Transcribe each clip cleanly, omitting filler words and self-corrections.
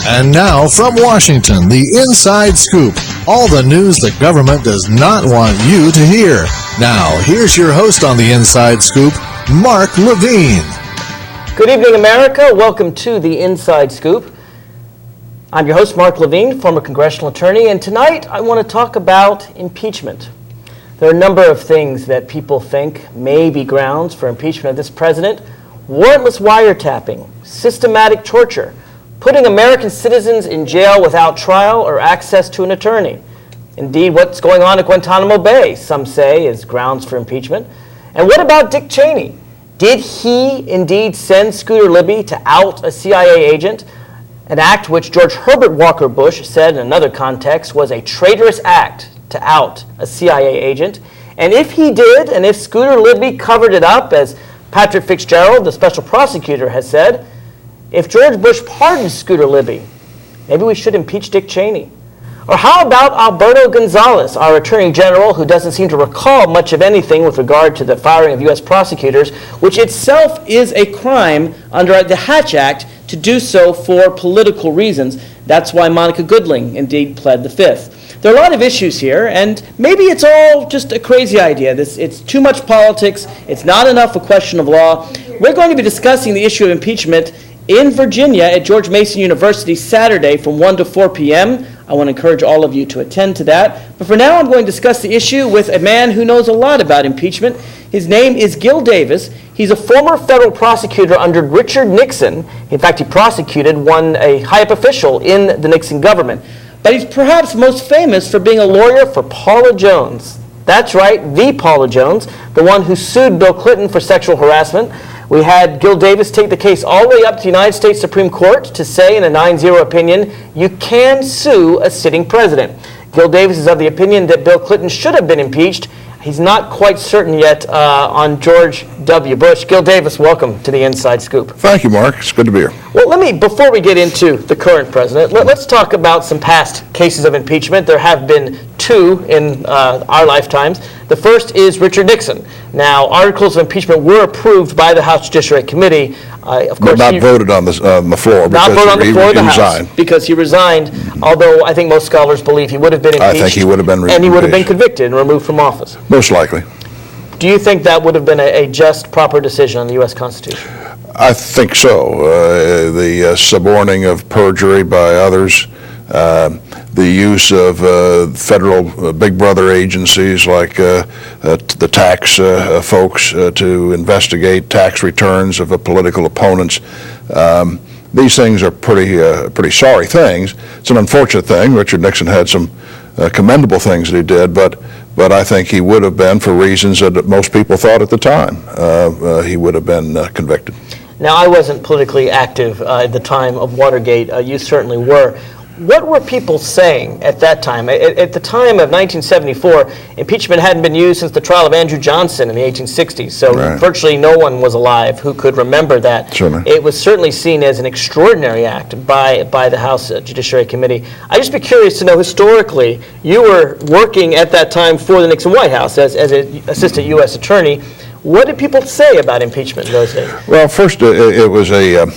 And now from Washington, the Inside Scoop. All the news the government does not want you to hear. Now, here's your host on the Inside Scoop, Mark Levine. Good evening, America. Welcome to the Inside Scoop. I'm your host, Mark Levine, former congressional attorney, and tonight I want to talk about impeachment. There are a number of things that people think may be grounds for impeachment of this president: warrantless wiretapping, systematic torture, putting American citizens in jail without trial or access to an attorney. Indeed, what's going on at Guantanamo Bay, some say, is grounds for impeachment. And what about Dick Cheney? Did he indeed send Scooter Libby to out a CIA agent, an act which George Herbert Walker Bush said in another context was a traitorous act to out a CIA agent? And if he did, and if Scooter Libby covered it up, as Patrick Fitzgerald, the special prosecutor, has said, if George Bush pardoned Scooter Libby, maybe we should impeach Dick Cheney. Or how about Alberto Gonzales, our Attorney General, who doesn't seem to recall much of anything with regard to the firing of U.S. prosecutors, which itself is a crime under the Hatch Act to do so for political reasons. That's why Monica Goodling indeed pled the Fifth. There are a lot of issues here, and maybe it's all just a crazy idea. It's too much politics. It's not enough a question of law. We're going to be discussing the issue of impeachment in Virginia at George Mason University Saturday from 1 to 4 p.m. I want to encourage all of you to attend to that. But for now, I'm going to discuss the issue with a man who knows a lot about impeachment. His name is Gil Davis. He's a former federal prosecutor under Richard Nixon. In fact, he prosecuted a high-up official in the Nixon government. But he's perhaps most famous for being a lawyer for Paula Jones. That's right, the Paula Jones, the one who sued Bill Clinton for sexual harassment. We had Gil Davis take the case all the way up to the United States Supreme Court to say in a 9-0 opinion, you can sue a sitting president. Gil Davis is of the opinion that Bill Clinton should have been impeached. He's not quite certain yet on George W. Bush. Gil Davis, welcome to the Inside Scoop. Thank you, Mark. It's good to be here. Well, before we get into the current president, let's talk about some past cases of impeachment. There have been two in our lifetimes. The first is Richard Nixon. Now, articles of impeachment were approved by the House Judiciary Committee. Of course, but not voted on the floor. Not voted on the floor of the House because he resigned. Although I think most scholars believe he would have been impeached. I think he would have been and he would have been convicted and removed from office. Most likely. Do you think that would have been a just, proper decision on the U.S. Constitution? I think so. The suborning of perjury by others, the use of federal big brother agencies like the tax folks to investigate tax returns of political opponents. These things are pretty sorry things. It's an unfortunate thing. Richard Nixon had some commendable things that he did, but I think he would have been, for reasons that most people thought at the time, he would have been convicted. Now, I wasn't politically active at the time of Watergate. You certainly were. What were people saying at that time? At the time of 1974, impeachment hadn't been used since the trial of Andrew Johnson in the 1860s, so virtually no one was alive who could remember that. Certainly. It was certainly seen as an extraordinary act by the House Judiciary Committee. I'd just be curious to know, historically, you were working at that time for the Nixon White House as an assistant U.S. attorney. What did people say about impeachment in those days? Well, first, it was a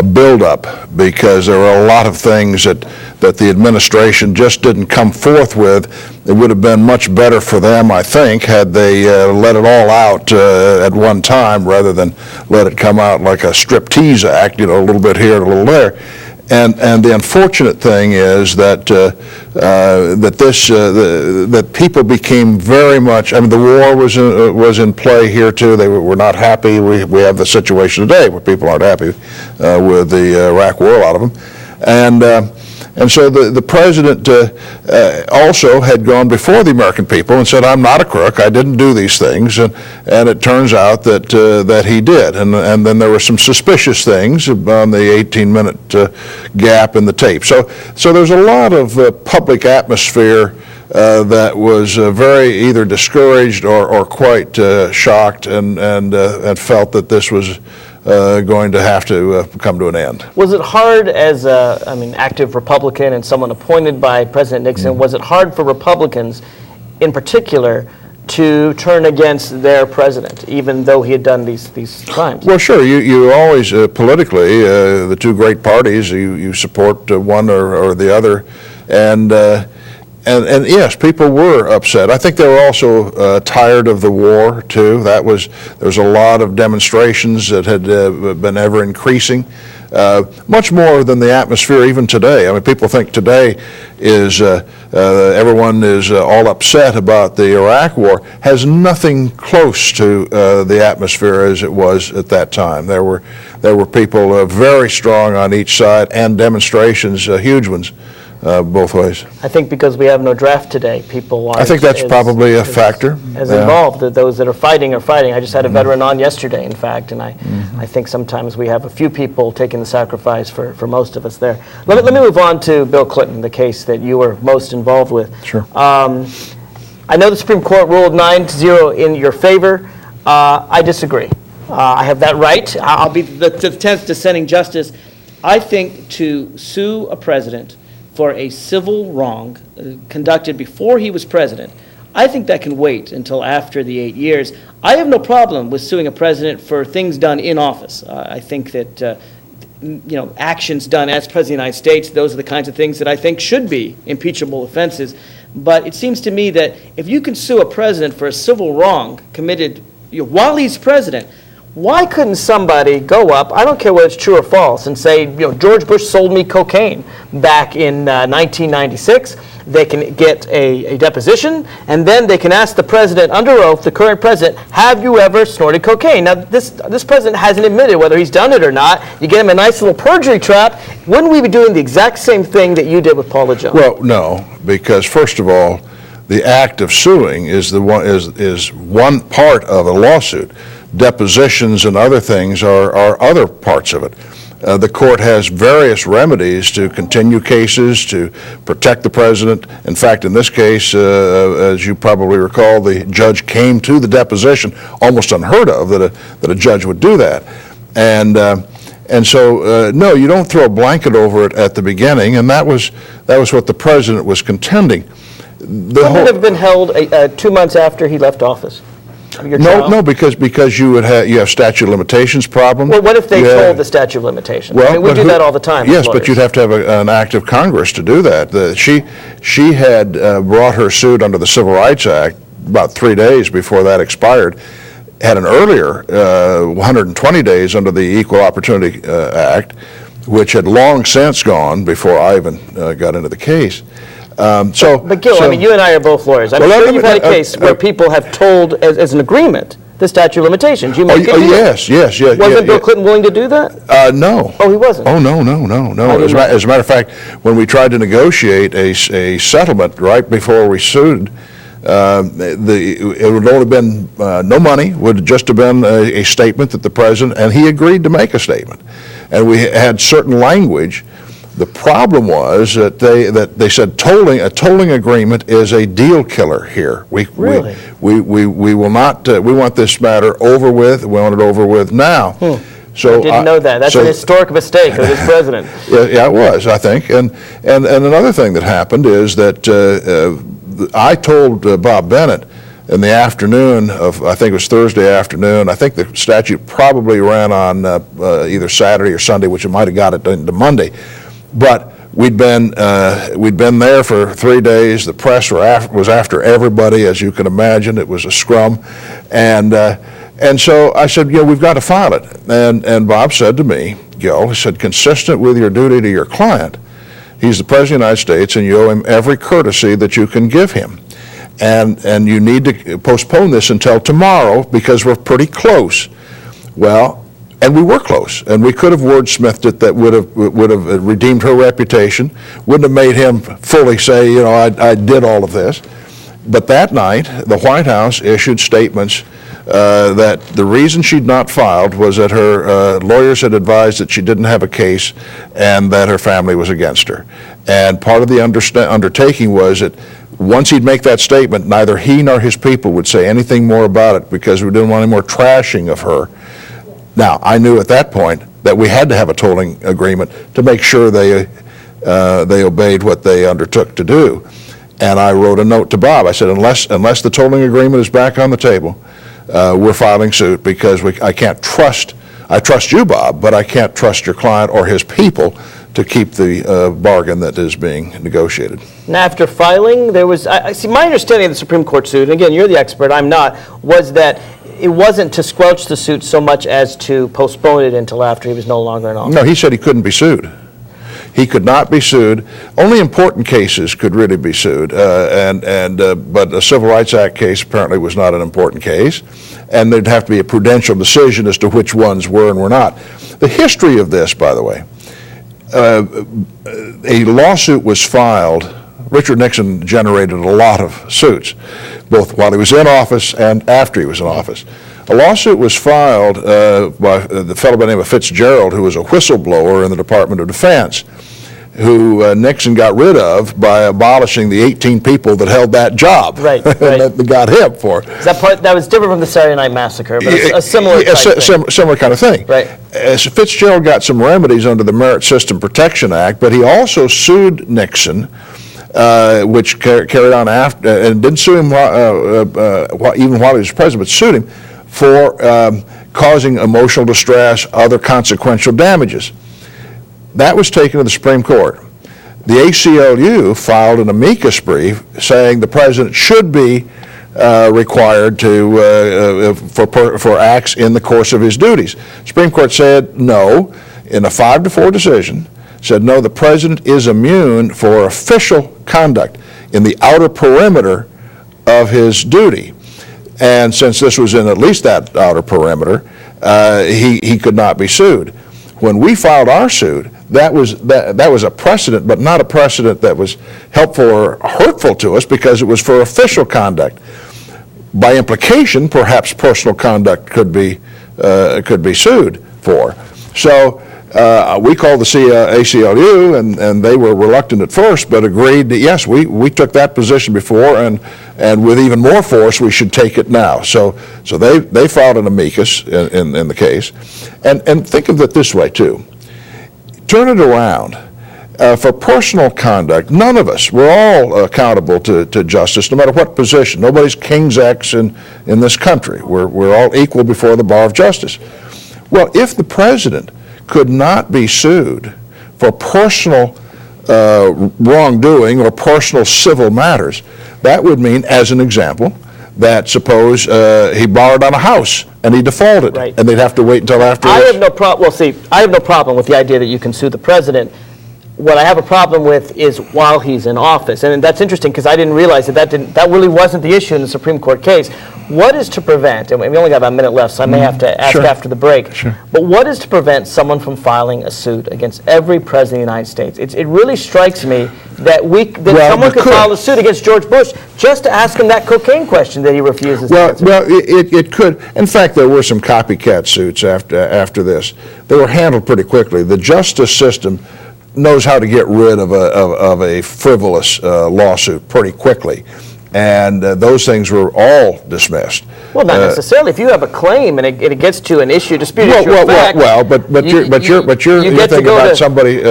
build-up, because there were a lot of things that the administration just didn't come forth with. It would have been much better for them, I think, had they let it all out at one time rather than let it come out like a striptease act, a little bit here and a little there. And the unfortunate thing is that that people became very much. I mean, the war was in play here too. They were not happy. We have the situation today where people aren't happy with the Iraq war, a lot of them, and so the president also had gone before the American people and said, "I'm not a crook. I didn't do these things," and it turns out that he did. And then there were some suspicious things on the 18-minute gap in the tape. So there's a lot of public atmosphere that was very either discouraged or quite shocked and felt that this was going to have to come to an end. Was it hard as an active Republican and someone appointed by President Nixon, was it hard for Republicans in particular to turn against their president, even though he had done these crimes? Well, sure. You always, politically, the two great parties, you support one or the other. And yes, people were upset. I think they were also tired of the war, too. There was a lot of demonstrations that had been ever increasing. Much more than the atmosphere even today. I mean, people think today is everyone is all upset about the Iraq War. Has nothing close to the atmosphere as it was at that time. There were people very strong on each side, and demonstrations, huge ones, both ways. I think because we have no draft today, people aren't. I think that's probably a factor. As involved, those that are fighting are fighting. I just had a veteran on yesterday, in fact, and I think sometimes we have a few people taking the sacrifice for most of us there. Let me move on to Bill Clinton, the case that you were most involved with. Sure. I know the Supreme Court ruled 9-0 in your favor. I disagree. I have that right. I'll be the 10th dissenting justice. I think to sue a president for a civil wrong conducted before he was president, I think that can wait until after the 8 years. I have no problem with suing a president for things done in office. I think that actions done as President of the United States, those are the kinds of things that I think should be impeachable offenses. But it seems to me that if you can sue a president for a civil wrong committed while he's president, why couldn't somebody go up, I don't care whether it's true or false, and say, George Bush sold me cocaine back in 1996. They can get a deposition, and then they can ask the president under oath, the current president, have you ever snorted cocaine? Now, this president hasn't admitted whether he's done it or not. You get him a nice little perjury trap. Wouldn't we be doing the exact same thing that you did with Paula Jones? Well, no, because first of all, the act of suing is one part of a lawsuit. Depositions and other things are other parts of it. The court has various remedies to continue cases, to protect the president. In fact, in this case, as you probably recall, the judge came to the deposition, almost unheard of that a judge would do that. And so, no, you don't throw a blanket over it at the beginning, and that was what the president was contending. Couldn't it have been held 2 months after he left office? No, because you have statute of limitations problem. Well, what if they told the statute of limitations? Well, I mean, we do that all the time. Yes, but you'd have to have an act of Congress to do that. She had brought her suit under the Civil Rights Act about 3 days before that expired. Had an earlier 120 days under the Equal Opportunity Act, which had long since gone before I even got into the case. But Gil, I mean, you and I are both lawyers. I'm sure you've had a case where people have told, as an agreement, the statute of limitations. You make it. Yes. Wasn't Bill Clinton willing to do that? No. Oh, he wasn't? Oh, no. As a matter of fact, when we tried to negotiate a settlement right before we sued, it would only been no money, would just have been a statement that the president, and he agreed to make a statement. And we had certain language. The problem was that they said a tolling agreement is a deal killer here. Really? We will not. We want this matter over with. We want it over with now. So I didn't know that. That's an historic mistake of this president. Yeah, it was, I think. And another thing that happened is that I told Bob Bennett in the afternoon of, I think it was Thursday afternoon. I think the statute probably ran on either Saturday or Sunday, which it might have got it into Monday. But we'd been there for 3 days. The press was after everybody, as you can imagine. It was a scrum, and so I said, we've got to file it. And Bob said to me, Gil, he said, consistent with your duty to your client, he's the President of the United States, and you owe him every courtesy that you can give him, and you need to postpone this until tomorrow because we're pretty close. Well. And we were close, and we could have wordsmithed it that would have redeemed her reputation, wouldn't have made him fully say, I did all of this. But that night, the White House issued statements that the reason she'd not filed was that her lawyers had advised that she didn't have a case and that her family was against her. And part of the undertaking was that once he'd make that statement, neither he nor his people would say anything more about it because we didn't want any more trashing of her. Now, I knew at that point that we had to have a tolling agreement to make sure they obeyed what they undertook to do. And I wrote a note to Bob. I said, unless the tolling agreement is back on the table, we're filing suit because I trust you, Bob, but I can't trust your client or his people to keep the bargain that is being negotiated. And after filing, there was, I see, my understanding of the Supreme Court suit, and again, you're the expert, I'm not, was that it wasn't to squelch the suit so much as to postpone it until after he was no longer in office. No, he said he couldn't be sued. He could not be sued. Only important cases could really be sued, but a Civil Rights Act case apparently was not an important case, and there'd have to be a prudential decision as to which ones were and were not. The history of this, by the way, a lawsuit was filed. Richard Nixon generated a lot of suits, both while he was in office and after he was in office. A lawsuit was filed by the fellow by the name of Fitzgerald, who was a whistleblower in the Department of Defense, who Nixon got rid of by abolishing the 18 people that held that job. Right. That got him for. That was different from the Saturday Night Massacre, but a similar similar kind of thing. Right. So Fitzgerald got some remedies under the Merit System Protection Act, but he also sued Nixon, which carried on after, and didn't sue him even while he was president, but sued him for causing emotional distress, other consequential damages. That was taken to the Supreme Court. The ACLU filed an amicus brief saying the president should be required to for acts in the course of his duties. Supreme Court said no, in a 5-4 decision, said no, the president is immune for official conduct in the outer perimeter of his duty. And since this was in at least that outer perimeter, he could not be sued. When we filed our suit, that was a precedent, but not a precedent that was helpful or hurtful to us because it was for official conduct. By implication, perhaps personal conduct could be sued for. So we called the ACLU, and they were reluctant at first, but agreed that yes, we took that position before, and with even more force, we should take it now. So they filed an amicus in the case, and think of it this way too. Turn it around. For personal conduct, none of us, we're all accountable to justice, no matter what position. Nobody's king's X in this country. We're all equal before the bar of justice. Well, if the president could not be sued for personal wrongdoing or personal civil matters, that would mean, as an example, that suppose he borrowed on a house and he defaulted, right, and they'd have to wait until after. I have no problem with the idea that you can sue the president. What I have a problem with is while he's in office, and that's interesting because I didn't realize that really wasn't the issue in the Supreme Court case. What is to prevent, and we only got about a minute left, so I may have to ask after the break, but what is to prevent someone from filing a suit against every president of the United States? It really strikes me that someone could file a suit against George Bush just to ask him that cocaine question that he refuses to answer. Well, it could. In fact, there were some copycat suits after this. They were handled pretty quickly. The justice system knows how to get rid of a frivolous lawsuit pretty quickly, and those things were all dismissed. Well, not necessarily. If you have a claim and it gets to an issue, disputed issue of fact. But you're thinking about somebody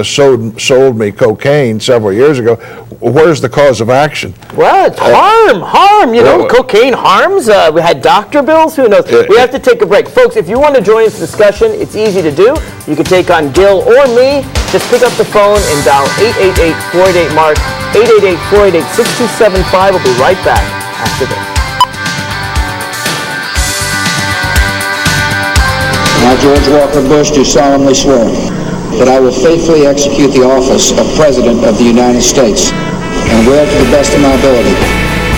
sold me cocaine several years ago. Where's the cause of action? Well, it's harm. You know, cocaine harms. We had doctor bills. Who knows? We have to take a break, folks. If you want to join this discussion, it's easy to do. You can take on Gil or me. Just pick up the phone and dial 888-488-MARK, 888-488-6275. We'll be right back after this. I, George Walker Bush, do solemnly swear that I will faithfully execute the office of President of the United States and will, to the best of my ability,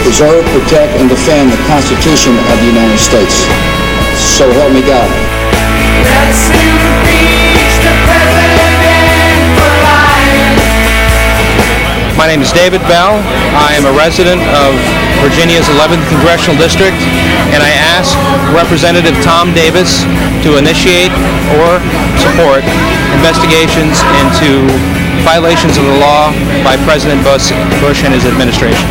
preserve, protect, and defend the Constitution of the United States. So help me God. Let's impeach the president for lying. My name is David Bell. I am a resident of Virginia's 11th Congressional District, and I ask Representative Tom Davis to initiate or support investigations into violations of the law by President Bush and his administration.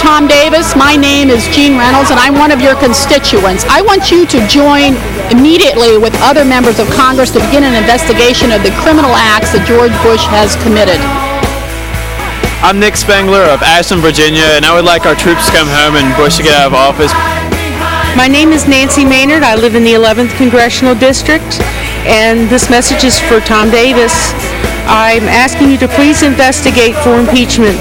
Tom Davis, my name is Jean Reynolds, and I'm one of your constituents. I want you to join immediately with other members of Congress to begin an investigation of the criminal acts that George Bush has committed. I'm Nick Spengler of Ashland, Virginia, and I would like our troops to come home and Bush to get out of office. My name is Nancy Maynard. I live in the 11th Congressional District, and this message is for Tom Davis. I'm asking you to please investigate for impeachment.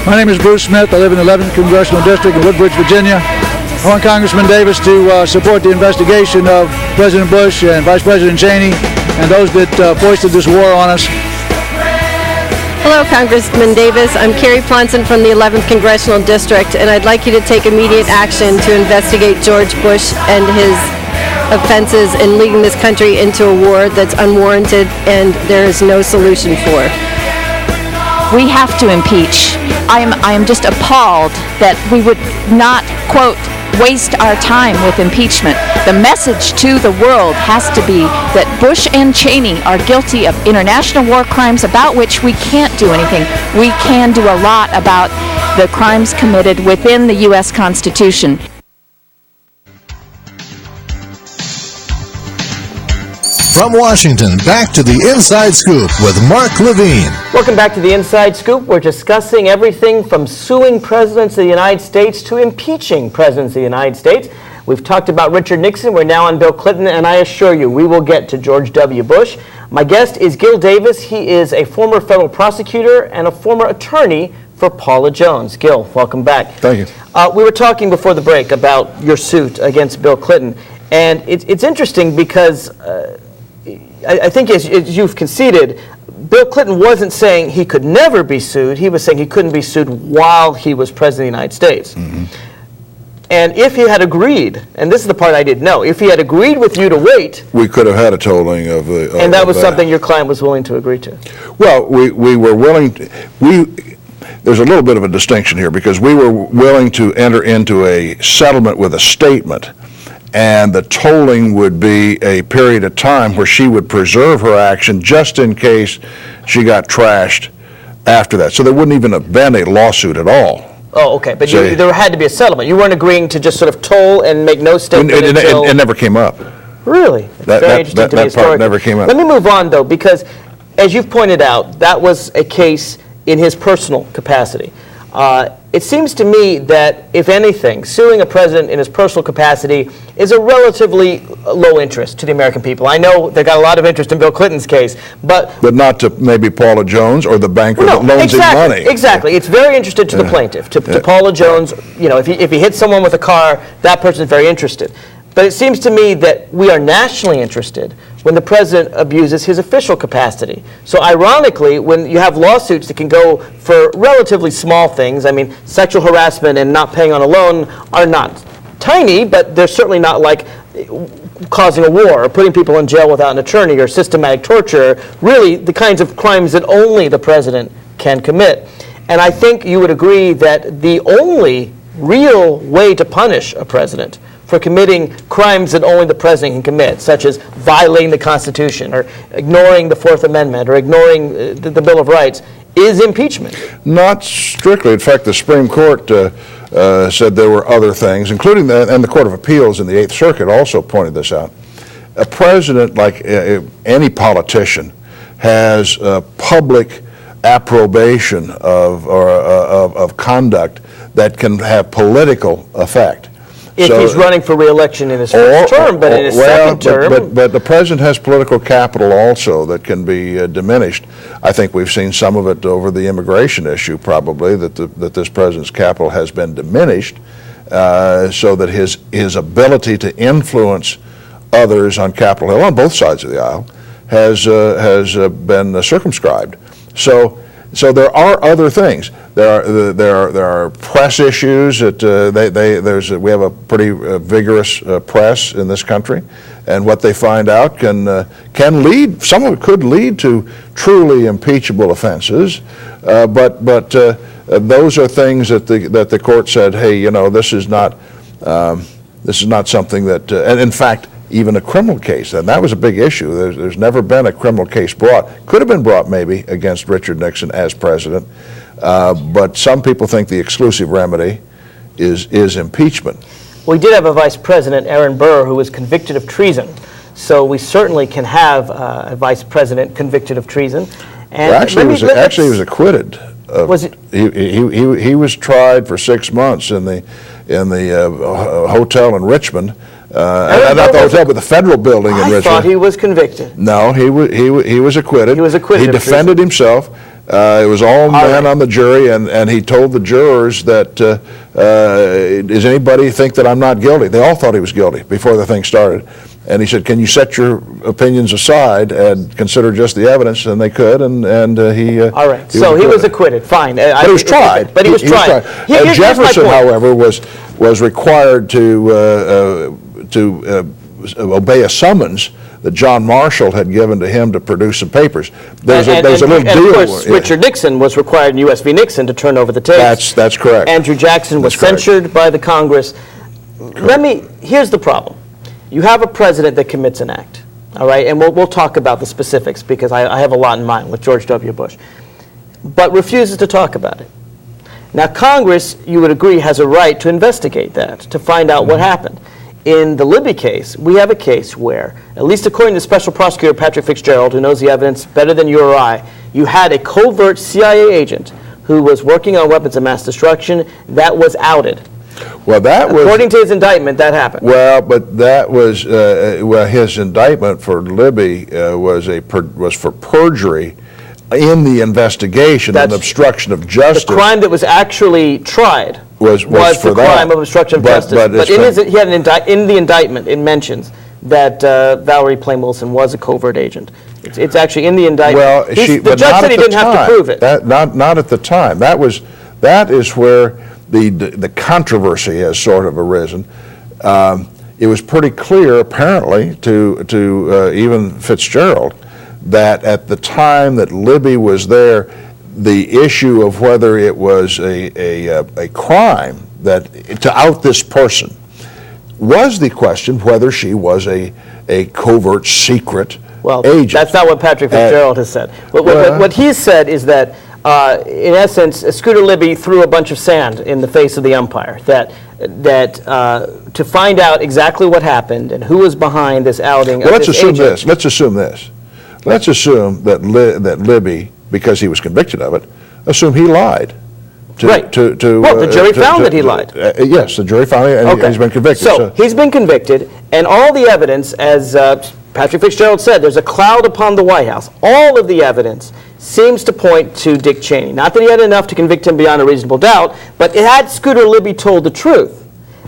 My name is Bruce Smith. I live in the 11th Congressional District in Woodbridge, Virginia. I want Congressman Davis to support the investigation of President Bush and Vice President Cheney and those that foisted this war on us. Hello, Congressman Davis. I'm Carrie Plonson from the 11th Congressional District, and I'd like you to take immediate action to investigate George Bush and his offenses in leading this country into a war that's unwarranted and there is no solution for. We have to impeach. I am just appalled that we would not, quote, waste our time with impeachment. The message to the world has to be that Bush and Cheney are guilty of international war crimes about which we can't do anything. We can do a lot about the crimes committed within the U.S. Constitution. From Washington, back to the Inside Scoop with Mark Levine. Welcome back to the Inside Scoop. We're discussing everything from suing presidents of the United States to impeaching presidents of the United States. We've talked about Richard Nixon. We're now on Bill Clinton, and I assure you, we will get to George W. Bush. My guest is Gil Davis. He is a former federal prosecutor and a former attorney for Paula Jones. Gil, welcome back. Thank you. We were talking before the break about your suit against Bill Clinton, and it's interesting because I think as you've conceded, Bill Clinton wasn't saying he could never be sued. He was saying he couldn't be sued while he was president of the United States. Mm-hmm. And if he had agreed, and this is the part I didn't know, if he had agreed with you to wait, we could have had a tolling of the. And that was something your client was willing to agree to. Well, we were willing to, there's a little bit of a distinction here because we were willing to enter into a settlement with a statement, and the tolling would be a period of time where she would preserve her action just in case she got trashed after that. So there wouldn't even have been a lawsuit at all. Oh, okay. But there had to be a settlement. You weren't agreeing to just sort of toll and make no statement until... It never came up. Really? Very interesting to me. That part never came up. Let me move on, though, because as you've pointed out, that was a case in his personal capacity. It seems to me that, if anything, suing a president in his personal capacity is a relatively low interest to the American people. I know they got a lot of interest in Bill Clinton's case, but not to maybe Paula Jones or the banker that loans him money. Exactly. It's very interested to the plaintiff, to Paula Jones. You know, if he hits someone with a car, that person is very interested. But it seems to me that we are nationally interested when the president abuses his official capacity. So ironically, when you have lawsuits that can go for relatively small things, I mean, sexual harassment and not paying on a loan are not tiny, but they're certainly not like causing a war or putting people in jail without an attorney or systematic torture, really the kinds of crimes that only the president can commit. And I think you would agree that the only real way to punish a president for committing crimes that only the president can commit, such as violating the Constitution or ignoring the Fourth Amendment or ignoring the Bill of Rights, is impeachment. Not strictly. In fact, the Supreme Court said there were other things, including and the Court of Appeals in the Eighth Circuit also pointed this out. A president, like any politician, has public approbation of conduct that can have political effect. If he's running for re-election in his first term, but in his second term... But the president has political capital also that can be diminished. I think we've seen some of it over the immigration issue, probably, that this president's capital has been diminished so that his ability to influence others on Capitol Hill, on both sides of the aisle, has been circumscribed. So there are other things. There are press issues that we have a pretty vigorous press in this country, and what they find out can lead. Some of it could lead to truly impeachable offenses, but those are things that the court said, hey, you know, this is not something that, and in fact, even a criminal case, and that was a big issue. There's never been a criminal case brought. Could have been brought maybe against Richard Nixon as president, but some people think the exclusive remedy is impeachment. We did have a vice president, Aaron Burr, who was convicted of treason. So we certainly can have a vice president convicted of treason. And well, actually, he was acquitted. Was it? He was tried for 6 months in the hotel in Richmond. Not the hotel, but the federal building in Richmond. I thought he was convicted. No, he was acquitted. He was acquitted. He defended himself. It was all men on the jury, and he told the jurors that, does anybody think that I'm not guilty? They all thought he was guilty before the thing started. And he said, can you set your opinions aside and consider just the evidence? And they could, and he... all right, so he was acquitted, fine. But he was tried. But he was tried. Jefferson, however, was required to obey a summons that John Marshall had given to him to produce some papers. There was a little deal. Of course, Richard Nixon was required in U.S. v. Nixon to turn over the tapes. That's correct. Andrew Jackson was censured by the Congress. Here's the problem. You have a president that commits an act, all right? And we'll talk about the specifics because I have a lot in mind with George W. Bush, but refuses to talk about it. Now, Congress, you would agree, has a right to investigate that, to find out what happened. In the Libby case, we have a case where, at least according to Special Prosecutor Patrick Fitzgerald, who knows the evidence better than you or I, you had a covert CIA agent who was working on weapons of mass destruction that was outed. Well, according to his indictment, that happened. Well, but that was his indictment for Libby was for perjury in the investigation and obstruction of justice. The crime that was actually tried was the crime of obstruction of justice. But in the indictment, it mentions that Valerie Plame Wilson was a covert agent. It's actually in the indictment. Well, the judge said he didn't have to prove it. Not at the time. That is where the controversy has sort of arisen. It was pretty clear, apparently, to even Fitzgerald, that at the time that Libby was there, the issue of whether it was a crime to out this person was the question whether she was a covert secret agent. That's not what Patrick Fitzgerald has said. What he's said is that, in essence, Scooter Libby threw a bunch of sand in the face of the umpire, that to find out exactly what happened and who was behind this outing of this agent. Let's assume this. Let's assume that Libby, because he was convicted of it, assume he lied. The jury found that he lied. Yes, the jury found it, and he's been convicted. So he's been convicted, and all the evidence, as Patrick Fitzgerald said, there's a cloud upon the White House. All of the evidence seems to point to Dick Cheney. Not that he had enough to convict him beyond a reasonable doubt, but had Scooter Libby told the truth,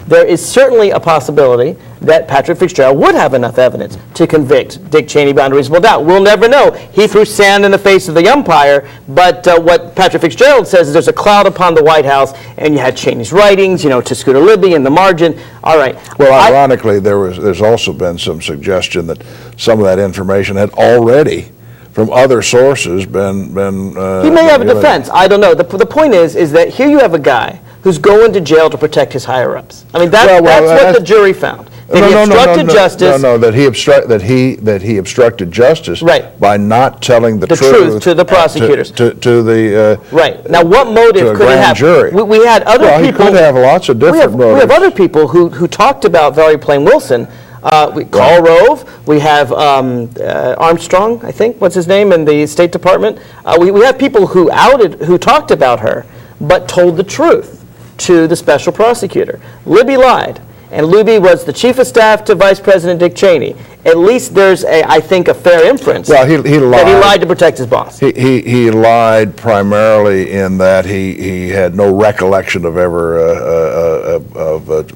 there is certainly a possibility that Patrick Fitzgerald would have enough evidence to convict Dick Cheney beyond a reasonable doubt. We'll never know. He threw sand in the face of the umpire, but what Patrick Fitzgerald says is there's a cloud upon the White House, and you had Cheney's writings, to Scooter Libby in the margin. All right. Well, ironically, there's also been some suggestion that some of that information had already, from other sources, been he may have a defense. I don't know. The point is that here you have a guy who's going to jail to protect his higher-ups. I mean, that's what the jury found. That he obstructed justice. That he obstructed justice by not telling the truth to the prosecutors. To the right. Now, what motive could he have? Jury. We had other people. He could have lots of different motives. We have other people who talked about Valerie Plame Wilson. Karl Rove. We have Armstrong, I think. What's his name in the State Department? We have people who talked about her, but told the truth to the special prosecutor. Libby lied, and Libby was the chief of staff to Vice President Dick Cheney. At least there's, I think, a fair inference that he lied to protect his boss. He lied primarily in that he had no recollection of ever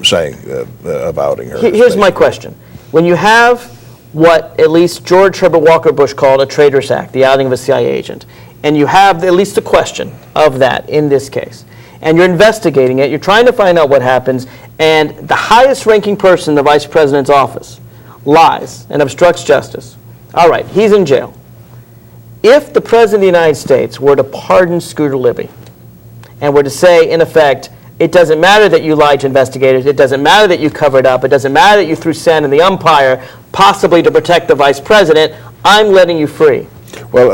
saying of outing her. Here's my question: when you have what at least George Herbert Walker Bush called a traitorous act, the outing of a CIA agent, and you have at least the question of that in this case, and you're investigating it, you're trying to find out what happens, and the highest ranking person in the vice president's office lies and obstructs justice. All right, he's in jail. If the president of the United States were to pardon Scooter Libby and were to say, in effect, it doesn't matter that you lied to investigators, it doesn't matter that you covered up, it doesn't matter that you threw sand in the umpire, possibly to protect the vice president, I'm letting you free. Well,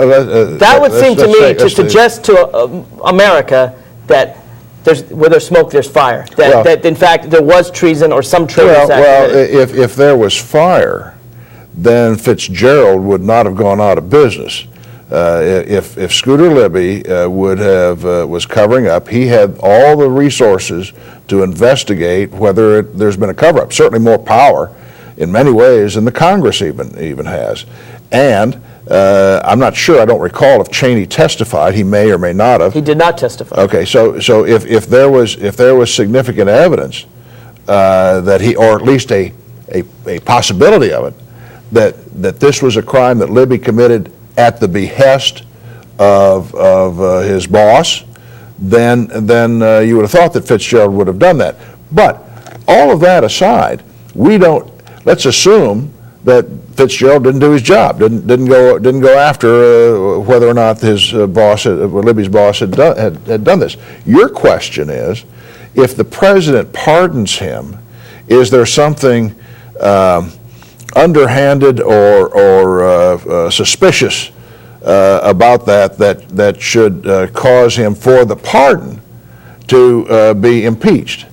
that would seem to me to suggest to America that where there's smoke, there's fire. That in fact there was treason or some traitorous act. Well, if there was fire, then Fitzgerald would not have gone out of business. If Scooter Libby was covering up, he had all the resources to investigate whether there's been a cover-up. Certainly more power in many ways than the Congress even has. And I'm not sure, I don't recall if Cheney testified. He may or may not have. He did not testify. Okay, so if there was significant evidence that he, or at least a possibility of it, that this was a crime that Libby committed at the behest of his boss, then you would have thought that Fitzgerald would have done that. But all of that aside, let's assume that Fitzgerald didn't do his job, didn't go after whether or not his Libby's boss had done this. Your question is, if the president pardons him, is there something underhanded or suspicious about that should cause him, for the pardon, to be impeached?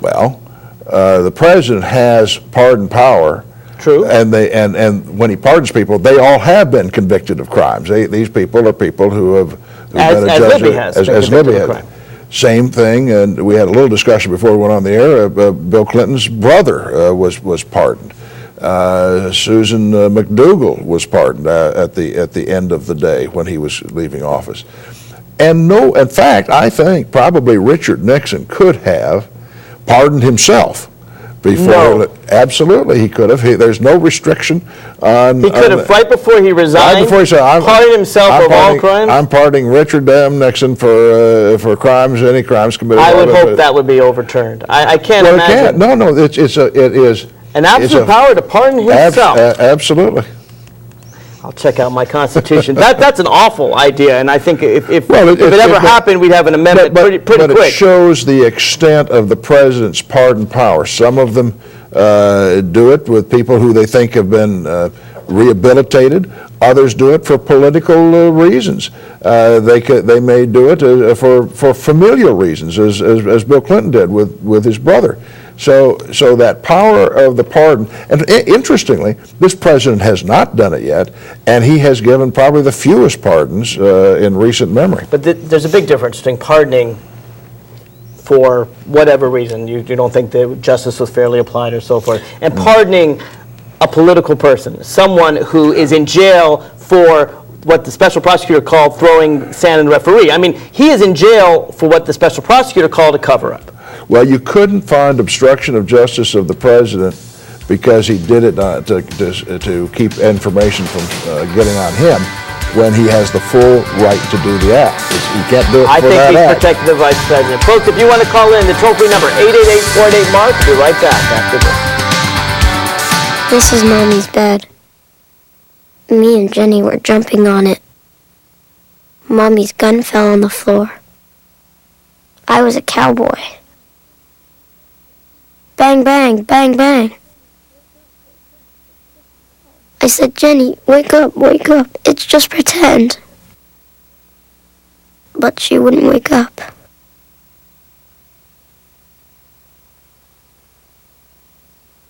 Well, the president has pardon power. True. And when he pardons people, they all have been convicted of crimes. These people are people who have been as Libby has. As Libby has. Same thing, and we had a little discussion before we went on the air. Bill Clinton's brother was pardoned. Susan McDougal was pardoned at the end of the day when he was leaving office. And in fact, I think probably Richard Nixon could have pardoned himself. Absolutely, he could have. There's no restriction on. He could have, right before he resigned, pardoned himself of all crimes. I'm pardoning Richard M. Nixon for crimes, any crimes committed. I would hope that would be overturned. I can't imagine. It is an absolute power to pardon himself. Absolutely. I'll check out my Constitution. That's an awful idea, and I think if it ever happened, we'd have an amendment pretty quick. But it shows the extent of the president's pardon power. Some of them do it with people who they think have been rehabilitated. Others do it for political reasons. They may do it for familial reasons, as Bill Clinton did with his brother. So that power of the pardon, and interestingly, this president has not done it yet, and he has given probably the fewest pardons in recent memory. But there's a big difference between pardoning for whatever reason, you don't think that justice was fairly applied or so forth, and pardoning a political person, someone who is in jail for what the special prosecutor called throwing sand in the referee. I mean, he is in jail for what the special prosecutor called a cover-up. Well, you couldn't find obstruction of justice of the president because he did it to keep information from getting on him when he has the full right to do the act. You can't do it for that act. I think he's protecting the vice president. Folks, if you want to call in, the toll-free number, 888-48-MARK. Be right back after this. This is Mommy's bed. Me and Jenny were jumping on it. Mommy's gun fell on the floor. I was a cowboy. Bang, bang, bang, bang. I said, Jenny, wake up, it's just pretend. But she wouldn't wake up.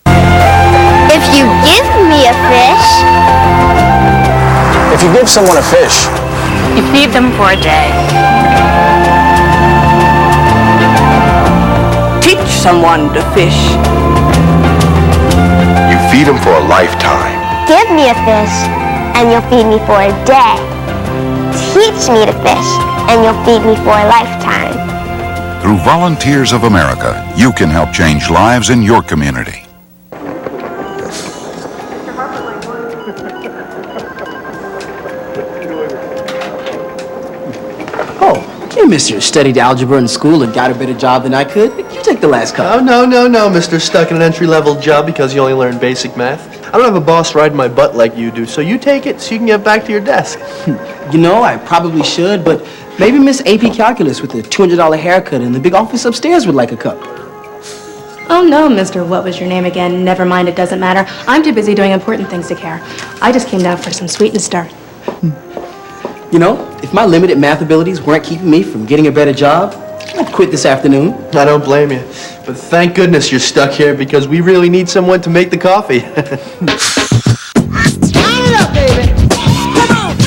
If you give me a fish. If you give someone a fish. You feed them for a day. Teach someone to fish. You feed them for a lifetime. Give me a fish, and you'll feed me for a day. Teach me to fish, and you'll feed me for a lifetime. Through Volunteers of America, you can help change lives in your community. Hey, mister, studied algebra in school and got a better job than I could. You take the last cup. Oh, no, mister. Stuck in an entry-level job because you only learned basic math. I don't have a boss riding my butt like you do, so you take it so you can get back to your desk. You know, I probably should, but maybe Miss AP Calculus with the $200 haircut in the big office upstairs would like a cup. Oh, no, Mr. What was your name again? Never mind, it doesn't matter. I'm too busy doing important things to care. I just came down for some sweet and start. You know, if my limited math abilities weren't keeping me from getting a better job, I'd quit this afternoon. I don't blame you. But thank goodness you're stuck here because we really need someone to make the coffee. Turn it up, baby. Come on.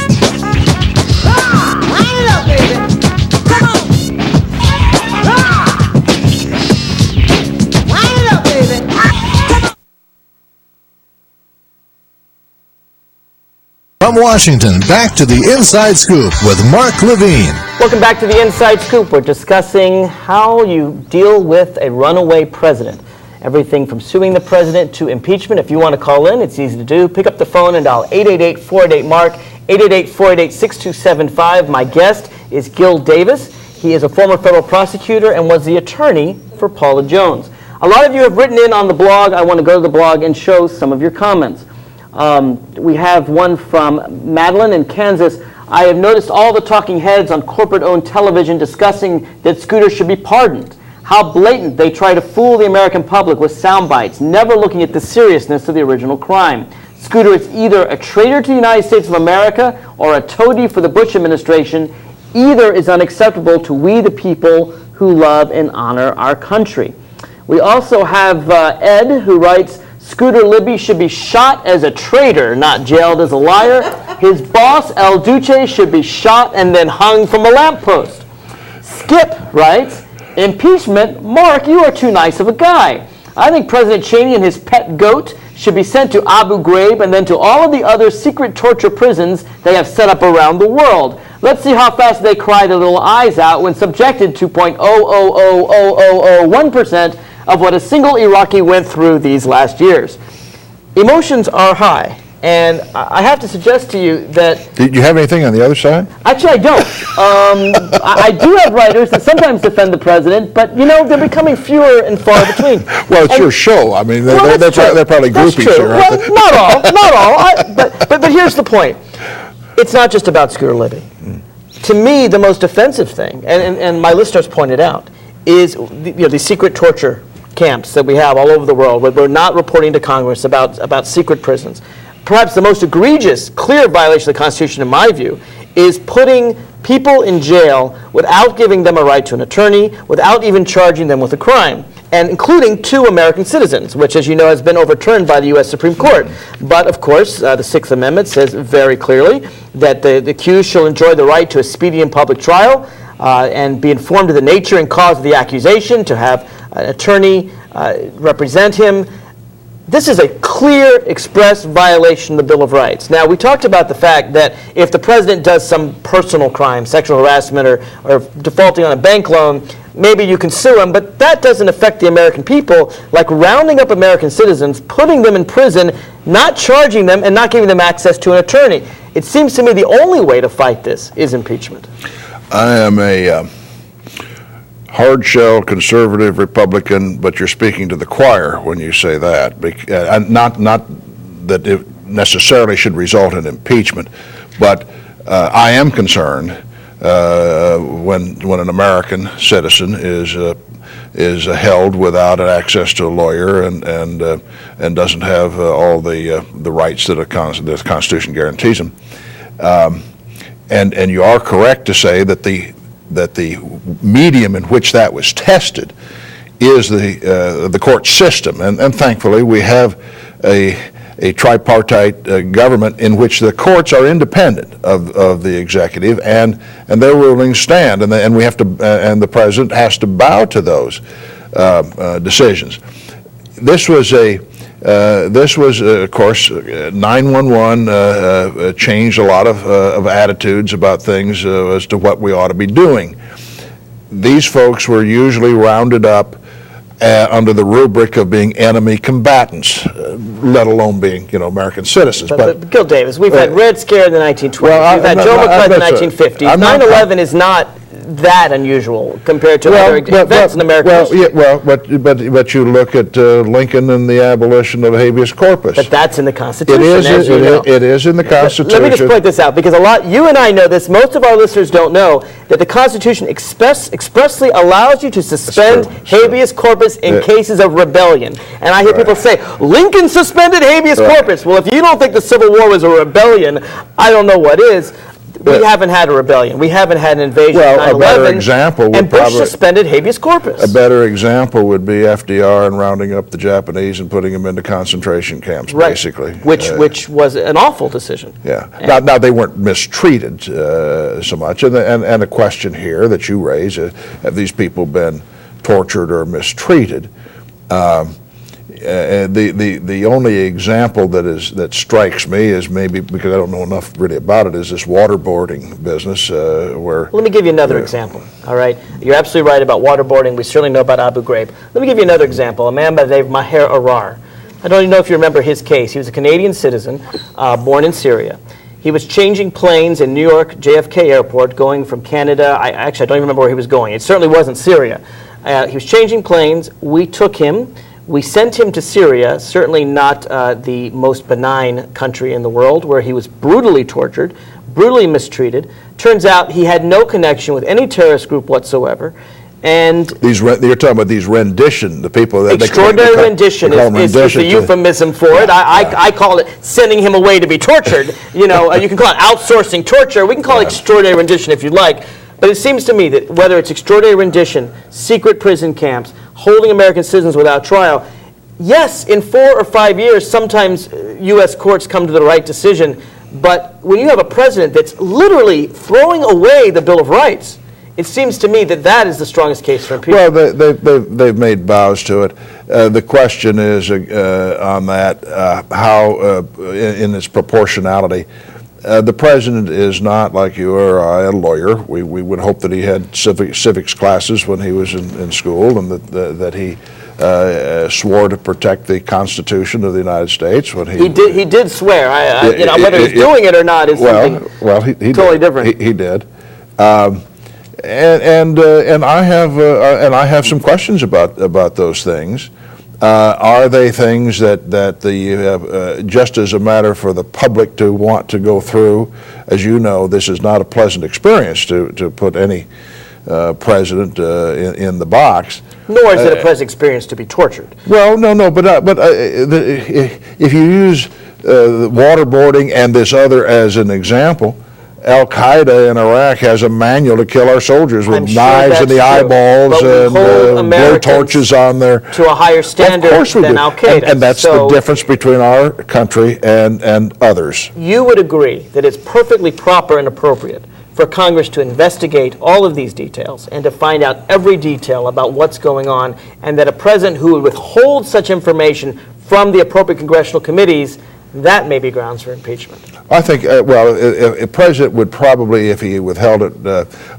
From Washington, back to the Inside Scoop with Mark Levine. Welcome back to the Inside Scoop. We're discussing how you deal with a runaway president. Everything from suing the president to impeachment. If you want to call in, it's easy to do. Pick up the phone and dial 888-488-MARK, 888-488-6275. My guest is Gil Davis. He is a former federal prosecutor and was the attorney for Paula Jones. A lot of you have written in on the blog. I want to go to the blog and show some of your comments. We have one from Madeline in Kansas. I have noticed all the talking heads on corporate-owned television discussing that Scooter should be pardoned. How blatant they try to fool the American public with sound bites, never looking at the seriousness of the original crime. Scooter is either a traitor to the United States of America or a toady for the Bush administration. Either is unacceptable to we the people who love and honor our country. We also have Ed, who writes, Scooter Libby should be shot as a traitor, not jailed as a liar. His boss, El Duce, should be shot and then hung from a lamppost. Skip writes, impeachment? Mark, you are too nice of a guy. I think President Cheney and his pet goat should be sent to Abu Ghraib and then to all of the other secret torture prisons they have set up around the world. Let's see how fast they cry their little eyes out when subjected to 0.0000001% of what a single Iraqi went through these last years. Emotions are high. And I have to suggest to you that... Do you have anything on the other side? Actually, I don't. I do have writers that sometimes defend the president, but, you know, they're becoming fewer and far between. Well, it's your show. I mean, they're probably groupies here, aren't they? Well, not all. But here's the point. It's not just about Scooter Libby. To me, the most offensive thing, and my listeners pointed out, is the secret torture camps that we have all over the world where we're not reporting to Congress about secret prisons. Perhaps the most egregious, clear violation of the Constitution, in my view, is putting people in jail without giving them a right to an attorney, without even charging them with a crime, and including 2 American citizens, which, as you know, has been overturned by the U.S. Supreme Court. But, of course, the Sixth Amendment says very clearly that the accused shall enjoy the right to a speedy and public trial and be informed of the nature and cause of the accusation, to have an attorney represent him. This is a clear, express violation of the Bill of Rights. Now, we talked about the fact that if the president does some personal crime, sexual harassment or defaulting on a bank loan, maybe you can sue him, but that doesn't affect the American people, like rounding up American citizens, putting them in prison, not charging them, and not giving them access to an attorney. It seems to me the only way to fight this is impeachment. I am a hard-shell conservative Republican, but you're speaking to the choir when you say that. Not that it necessarily should result in impeachment, but I am concerned when an American citizen is held without access to a lawyer and doesn't have all the rights that the Constitution guarantees him. And you are correct to say that the medium in which that was tested is the court system, and thankfully we have a tripartite government in which the courts are independent of the executive, and their rulings stand, and we have to, and the president has to bow to those decisions. This was of course, 911 changed a lot of attitudes about things as to what we ought to be doing. These folks were usually rounded up under the rubric of being enemy combatants, let alone being, American citizens. But Gil Davis, we've had Red Scare in the 1920s. We've had Joe McClellan in the 1950s. 9/11 is not that unusual compared to other events in American history. But you look at Lincoln and the abolition of habeas corpus. But that's in the Constitution, It is in the Constitution. Let me just point this out, because you and I know this, most of our listeners don't know, that the Constitution expressly allows you to suspend habeas corpus in cases of rebellion. And I hear people say, Lincoln suspended habeas corpus. Well, if you don't think the Civil War was a rebellion, I don't know what is. We haven't had a rebellion. We haven't had an invasion of 9/11. A better example would Bush suspended habeas corpus. A better example would be FDR and rounding up the Japanese and putting them into concentration camps, basically. Which was an awful decision. Yeah. Now they weren't mistreated so much. And a question here that you raise, have these people been tortured or mistreated? The only example that strikes me is, maybe because I don't know enough really about it, is this waterboarding business where. Let me give you another example. All right, you're absolutely right about waterboarding. We certainly know about Abu Ghraib. Let me give you another example. A man by the name of Maher Arar. I don't even know if you remember his case. He was a Canadian citizen, born in Syria. He was changing planes in New York JFK Airport, going from Canada. I don't even remember where he was going. It certainly wasn't Syria. He was changing planes. We took him. We sent him to Syria, certainly not the most benign country in the world, where he was brutally tortured, brutally mistreated. Turns out he had no connection with any terrorist group whatsoever. And you're talking about these rendition, the people that extraordinary rendition is the euphemism for it. I call it sending him away to be tortured. You can call it outsourcing torture. We can call it extraordinary rendition if you'd like. But it seems to me that whether it's extraordinary rendition, secret prison camps, holding American citizens without trial, yes, in 4 or 5 years, sometimes U.S. courts come to the right decision. But when you have a president that's literally throwing away the Bill of Rights, it seems to me that is the strongest case for impeachment. Well, they've made bows to it. The question is on that, how, in its proportionality, the president is not, like you or I, a lawyer. We would hope that he had civics classes when he was in school, and that he swore to protect the Constitution of the United States. When he did swear. Whether he's doing it or not is something totally different. He did. And I have some questions about those things. Are they things that the just as a matter for the public to want to go through? As you know, this is not a pleasant experience to put any president in the box. Nor is it a pleasant experience to be tortured. Well, no, but if you use waterboarding and this other as an example, Al-Qaeda in Iraq has a manual to kill our soldiers with knives in the eyeballs and blow torches on their. To a higher standard than Al-Qaeda. And that's the difference between our country and others. You would agree that it's perfectly proper and appropriate for Congress to investigate all of these details and to find out every detail about what's going on, and that a president who would withhold such information from the appropriate congressional committees, that may be grounds for impeachment. I think, a president would probably, if he withheld it,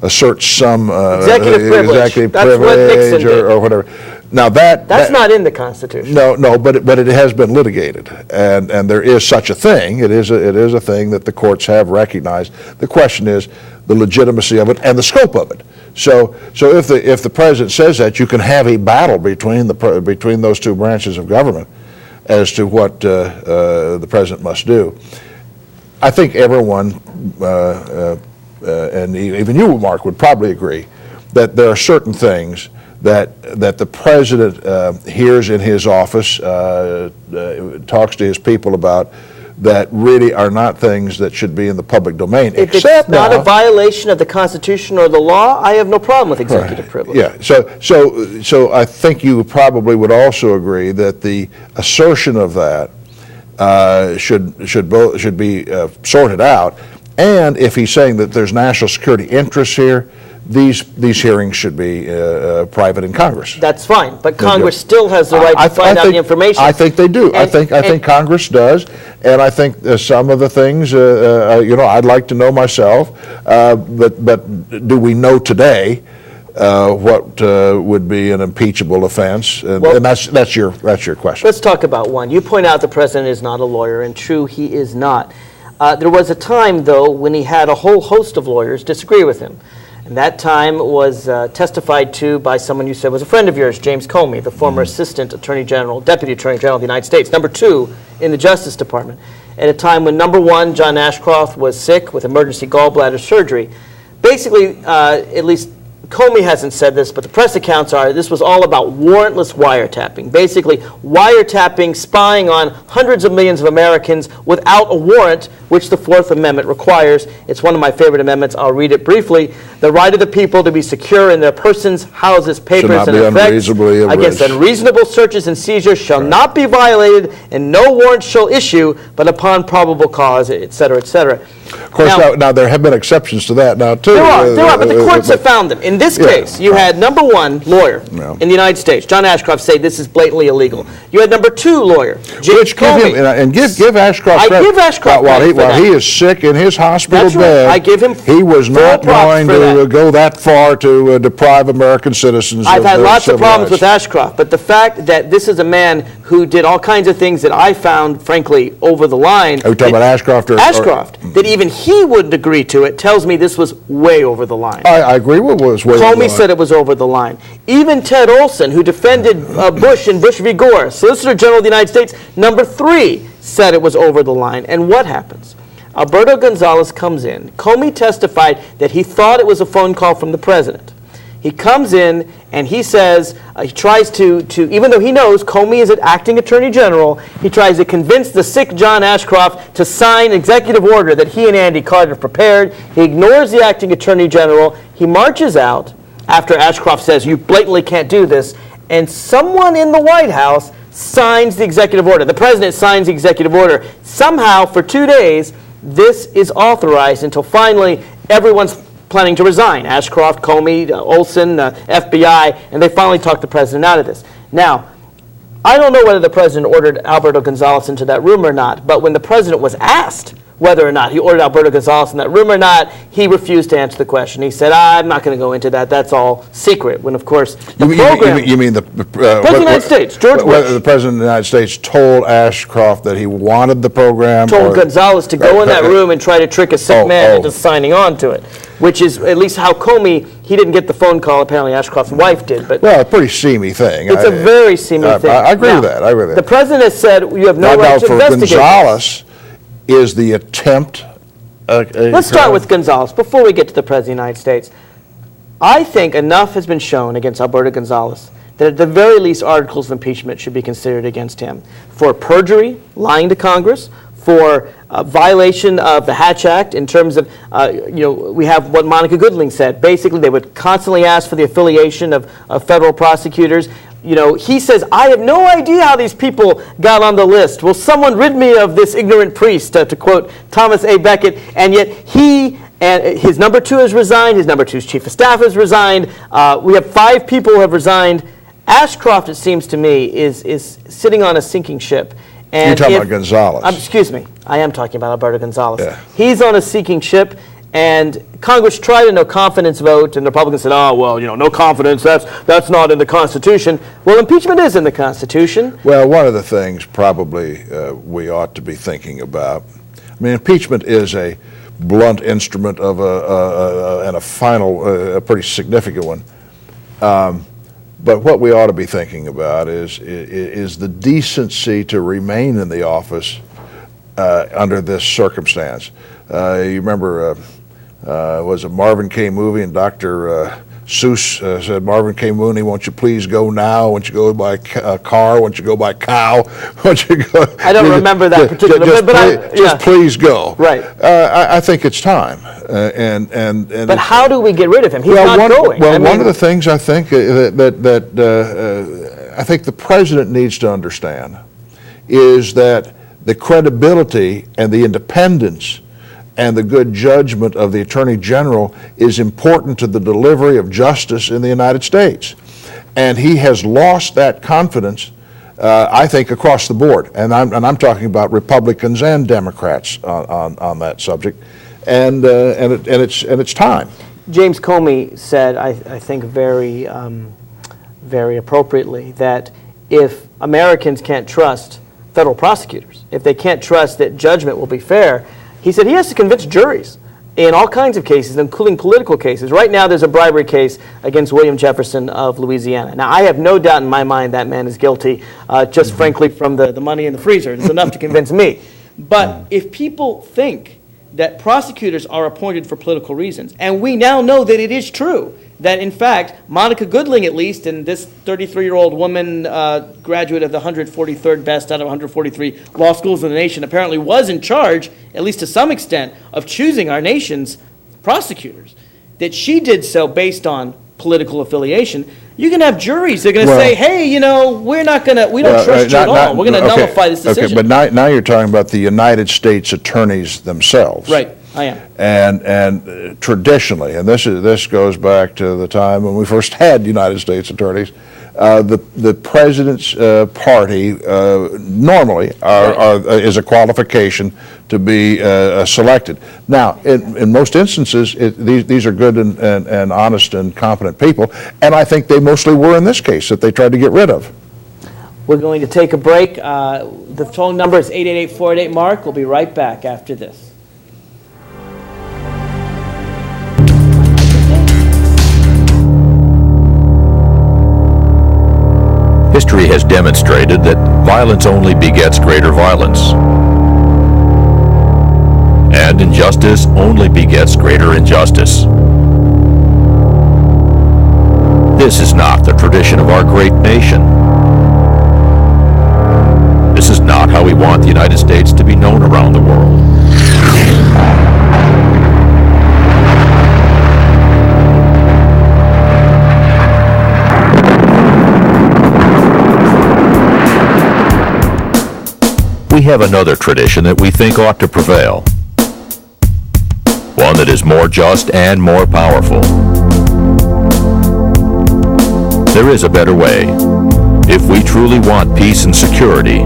assert some executive privilege or whatever. Now that's not in the Constitution. No, but it has been litigated, and there is such a thing. It is a thing that the courts have recognized. The question is the legitimacy of it and the scope of it. So if the president says that, you can have a battle between those two branches of government as to what the president must do. I think everyone, and even you, Mark, would probably agree that there are certain things that the president hears in his office, talks to his people about, that really are not things that should be in the public domain. If it's not a violation of the Constitution or the law, I have no problem with executive privilege. Yeah. So I think you probably would also agree that the assertion of that should be sorted out. And if he's saying that there's national security interests here, these hearings should be private in Congress. That's fine, but Congress still has the right to find out the information. I think they do. I think Congress does, and I think some of the things, I'd like to know myself. But do we know today what would be an impeachable offense? And that's your question. Let's talk about one. You point out the president is not a lawyer, and true, he is not. There was a time, though, when he had a whole host of lawyers disagree with him. And that time was testified to by someone you said was a friend of yours, James Comey, the former Assistant Attorney General, Deputy Attorney General of the United States, number 2 in the Justice Department, at a time when number 1, John Ashcroft, was sick with emergency gallbladder surgery. Basically, at least Comey hasn't said this, but the press accounts are this was all about warrantless wiretapping. Basically, wiretapping, spying on hundreds of millions of Americans without a warrant, which the Fourth Amendment requires. It's one of my favorite amendments. I'll read it briefly. the right of the people to be secure in their persons, houses, papers, not and be effects unreasonably against unreasonable searches and seizures shall not be violated, and no warrant shall issue but upon probable cause, et cetera, et cetera. Of course, now there have been exceptions to that now, too. There are, but the courts have found them. In this case, you had number one lawyer in the United States, John Ashcroft, say this is blatantly illegal. You had number two lawyer, James Comey. Give Ashcroft credit. I give Ashcroft credit while he is sick in his hospital That's right. bed, I give him he was not going to go that far to deprive American citizens I've of had their lots of civil problems rights. with Ashcroft, but the fact that this is a man who did all kinds of things that I found, frankly, over the line. Are we talking about Ashcroft? Ashcroft, that even he wouldn't agree to it, tells me this was way over the line. I agree with what was way over the line. Comey said it was over the line. Even Ted Olson, who defended Bush in Bush v. Gore, Solicitor General of the United States, number 3, said it was over the line. And what happens? Alberto Gonzales comes in. Comey testified that he thought it was a phone call from the president. He comes in and he says, he tries to, even though he knows Comey is an acting attorney general, he tries to convince the sick John Ashcroft to sign an executive order that he and Andy Carter prepared. He ignores the acting attorney general. He marches out after Ashcroft says, you blatantly can't do this, and someone in the White House signs the executive order. The president signs the executive order. Somehow, for 2 days, this is authorized until finally everyone's planning to resign. Ashcroft, Comey, Olson, FBI, and they finally talked the president out of this. Now, I don't know whether the president ordered Alberto Gonzales into that room or not, but when the president was asked whether or not he ordered Alberto Gonzales in that room or not, he refused to answer the question. He said, I'm not going to go into that. That's all secret. When, of course, the program... You mean the President of the United States, George Bush. The President of the United States told Ashcroft that he wanted the program? Told Gonzales to go in that room and try to trick a sick man into signing on to it, which is at least how Comey, he didn't get the phone call. Apparently Ashcroft's wife did. But well, a pretty seamy thing. It's a very seamy thing. I agree with that. I agree with that. The president has said you have no right to investigate. Gonzales is the attempt... Let's start with Gonzales before we get to the President of the United States. I think enough has been shown against Alberto Gonzales that at the very least articles of impeachment should be considered against him for perjury, lying to Congress, for violation of the Hatch Act in terms of, we have what Monica Goodling said. Basically, they would constantly ask for the affiliation of federal prosecutors. He says, I have no idea how these people got on the list. Will someone rid me of this ignorant priest, to quote Thomas A. Becket, and yet he and his number 2 has resigned, his number 2's chief of staff has resigned. We have 5 people who have resigned. Ashcroft, it seems to me, is sitting on a sinking ship. And you're talking about Gonzales. Excuse me, I am talking about Alberto Gonzales. Yeah. He's on a sinking ship. And Congress tried a no confidence vote, and the Republicans said, no confidence, that's not in the Constitution. Well, impeachment is in the Constitution. Well, one of the things probably we ought to be thinking about, impeachment is a blunt instrument of and a final, a pretty significant one. But what we ought to be thinking about is the decency to remain in the office under this circumstance. You remember, was a Marvin K. movie, and Dr. Seuss said, Marvin K. Mooney, won't you please go now? Won't you go by car? Won't you go by cow? Won't you go? I don't remember that particular, just please go. Right. I think it's time. But how do we get rid of him? He's not going. Well, one of the things I think that I think the president needs to understand is that the credibility and the independence and the good judgment of the Attorney General is important to the delivery of justice in the United States. And he has lost that confidence, I think, across the board. And I'm talking about Republicans and Democrats on that subject. And it's time. James Comey said, I think very, very appropriately, that if Americans can't trust federal prosecutors, if they can't trust that judgment will be fair, he said he has to convince juries in all kinds of cases, including political cases. Right now there's a bribery case against William Jefferson of Louisiana. Now, I have no doubt in my mind that man is guilty, just frankly from the money in the freezer. It's enough to convince me. But if people think that prosecutors are appointed for political reasons, and we now know that it is true, that in fact, Monica Goodling at least, and this 33-year-old woman, graduate of the 143rd best out of 143 law schools in the nation, apparently was in charge, at least to some extent, of choosing our nation's prosecutors. that she did so based on political affiliation, you can have juries. They're going to say, hey, we don't trust you at all. We're going to nullify this decision. Okay, but now you're talking about the United States attorneys themselves. Right, I am. And traditionally, and this goes back to the time when we first had United States attorneys, the president's party normally is a qualification to be selected. Now, in most instances, these are good and honest and competent people, and I think they mostly were in this case that they tried to get rid of. We're going to take a break. The phone number is 888-488-MARK. We'll be right back after this. History has demonstrated that violence only begets greater violence, and injustice only begets greater injustice. This is not the tradition of our great nation. This is not how we want the United States to be known around the world. We have another tradition that we think ought to prevail. One that is more just and more powerful. There is a better way. If we truly want peace and security,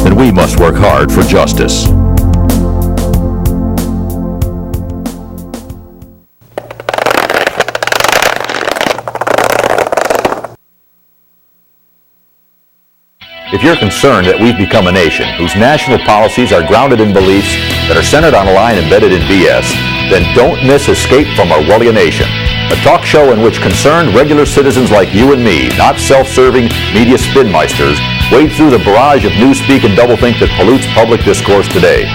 then we must work hard for justice. If you're concerned that we've become a nation whose national policies are grounded in beliefs that are centered on a line embedded in BS, then don't miss Escape from Orwellianation, a talk show in which concerned regular citizens like you and me, not self-serving media spinmeisters, wade through the barrage of newspeak and doublethink that pollutes public discourse today.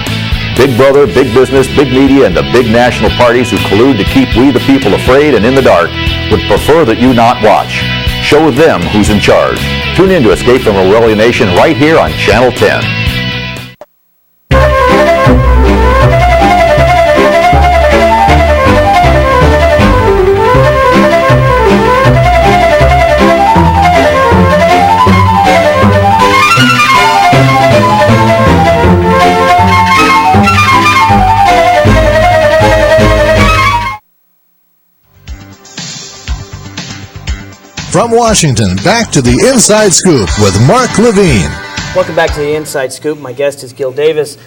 Big Brother, Big Business, Big Media, and the big national parties who collude to keep we the people afraid and in the dark would prefer that you not watch. Show them who's in charge. Tune in to Escape from Orwellianation right here on Channel 10. From Washington, back to the Inside Scoop with Mark Levine. Welcome back to the Inside Scoop. My guest is Gil Davis.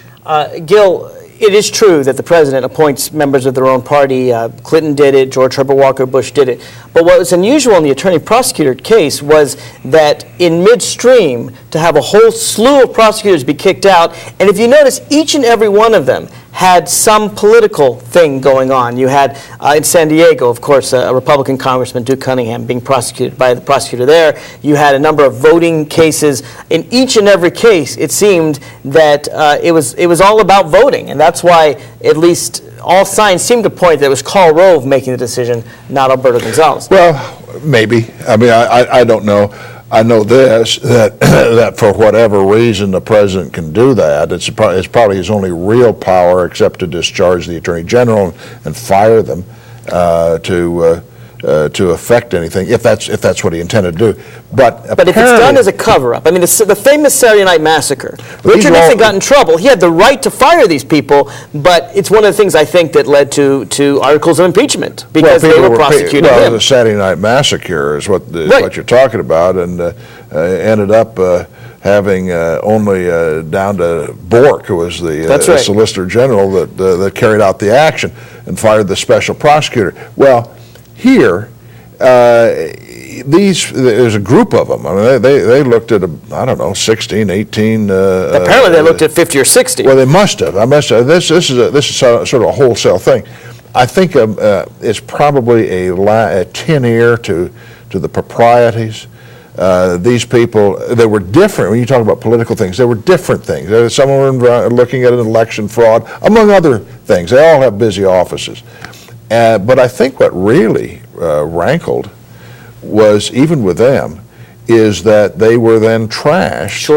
Gil, it is true that the president appoints members of their own party. Clinton did it. George Herbert Walker Bush did it. But what was unusual in the attorney-prosecutor case was that in midstream, to have a whole slew of prosecutors be kicked out, and if you notice, each and every one of them had some political thing going on. You had, in San Diego, of course, a Republican Congressman, Duke Cunningham, being prosecuted by the prosecutor there. You had a number of voting cases. In each and every case, it seemed that it was all about voting, and that's why at least all signs seem to point that it was Karl Rove making the decision, not Alberto Gonzales. Well, maybe. I mean, I don't know. I know this, that for whatever reason the president can do that. It's probably his only real power, except to discharge the attorney general and fire them to affect anything, if that's what he intended to do. But if it's done as a cover-up, I mean, the famous Saturday Night Massacre, Richard Nixon got in trouble. He had the right to fire these people, but it's one of the things I think that led to articles of impeachment, because they were prosecuting him. The Saturday Night Massacre is what you're talking about, and ended up having only down to Bork, who was the Solicitor General that carried out the action and fired the special prosecutor. Well, here, there's a group of them. I mean, they looked at, 16, 18. Apparently they looked at 50 or 60. Well, they must have. This is sort of a wholesale thing. I think it's probably a tin ear to the proprieties. These people, they were different. When you talk about political things, they were different things. Some were looking at an election fraud, among other things. They all have busy offices. But I think what really rankled was, even with them, is that they were then trashed,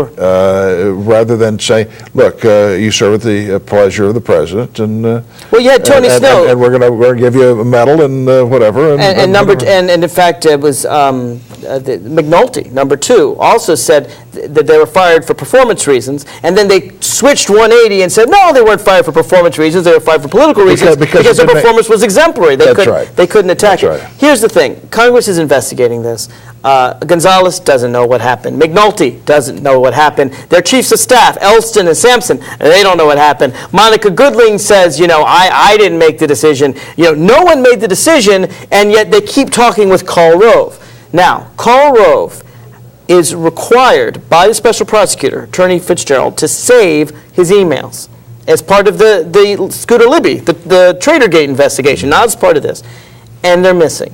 rather than say, look, you serve at the pleasure of the president, and well, you had Tony Snow, and we're going to give you a medal and whatever. And in fact, it was McNulty, number 2, also said that they were fired for performance reasons, and then they switched 180 and said, no, they weren't fired for performance reasons, they were fired for political reasons because their performance was exemplary. They couldn't attack it. Here's the thing, Congress is investigating this. Gonzalez doesn't know what happened. McNulty doesn't know what happened. Their chiefs of staff, Elston and Sampson, they don't know what happened. Monica Goodling says, I didn't make the decision. No one made the decision, and yet they keep talking with Karl Rove. Now, Karl Rove is required by the special prosecutor, Attorney Fitzgerald, to save his emails as part of the Scooter Libby, the Traitorgate investigation, not as part of this. And they're missing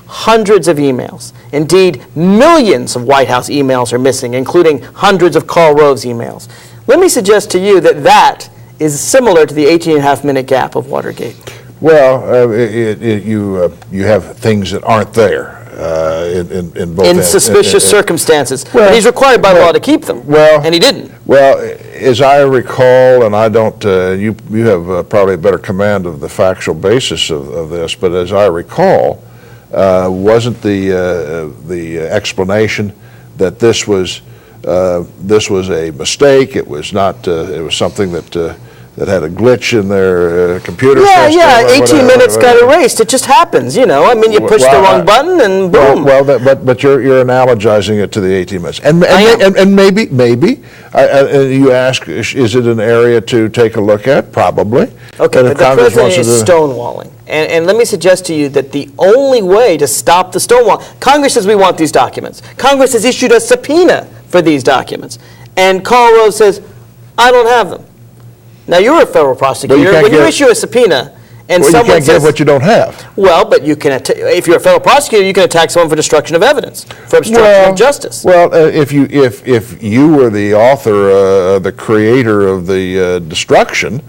hundreds of emails. Indeed, millions of White House emails are missing, including hundreds of Karl Rove's emails. Let me suggest to you that is similar to the 18.5-minute gap of Watergate. Well, you have things that aren't there in both in suspicious circumstances. But he's required by law to keep them, and he didn't. Well, as I recall, and I don't, you have probably a better command of the factual basis of this, but as I recall, wasn't the explanation that this was a mistake? It was not. It was something that had a glitch in their computer system. Yeah, 18 minutes got erased. It just happens, I mean, you push the wrong button and boom. But you're analogizing it to the 18 minutes, and maybe you ask, is it an area to take a look at? Probably. Okay, but the president is stonewalling. And let me suggest to you that the only way to stop the stonewall, Congress says we want these documents. Congress has issued a subpoena for these documents. And Karl Rove says, I don't have them. Now, you're a federal prosecutor. When you issue a subpoena and someone you can't says, give what you don't have. Well, but you can, if you're a federal prosecutor, you can attack someone for destruction of evidence, for obstruction of justice. Well, if you were the author, the creator of the destruction,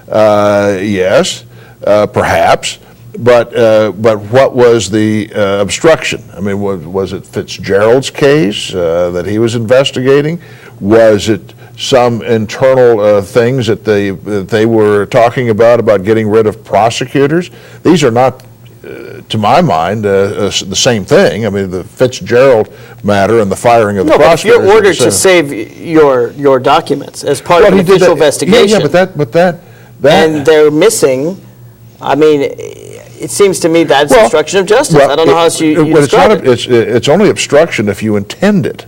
yes, perhaps. But what was the obstruction? I mean, was it Fitzgerald's case that he was investigating? Was it some internal things that they were talking about getting rid of prosecutors? These are not, to my mind, the same thing. I mean, the Fitzgerald matter and the firing of the prosecutors. No, but if you're ordered to save your documents as part of an official investigation, but that and they're missing. I mean, it seems to me that's obstruction of justice. I don't know how else you describe it. It's only obstruction if you intend it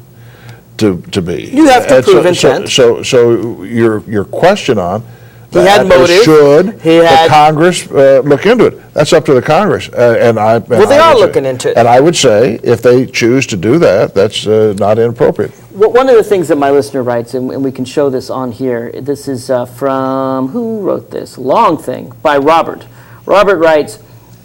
to be. You have to prove intent. So your question on he had motive. Should the Congress look into it? That's up to the Congress, they are looking into it. And I would say if they choose to do that, that's not inappropriate. One of the things that my listener writes, and we can show this on here. This is from who wrote this? Long thing by Robert. Robert writes,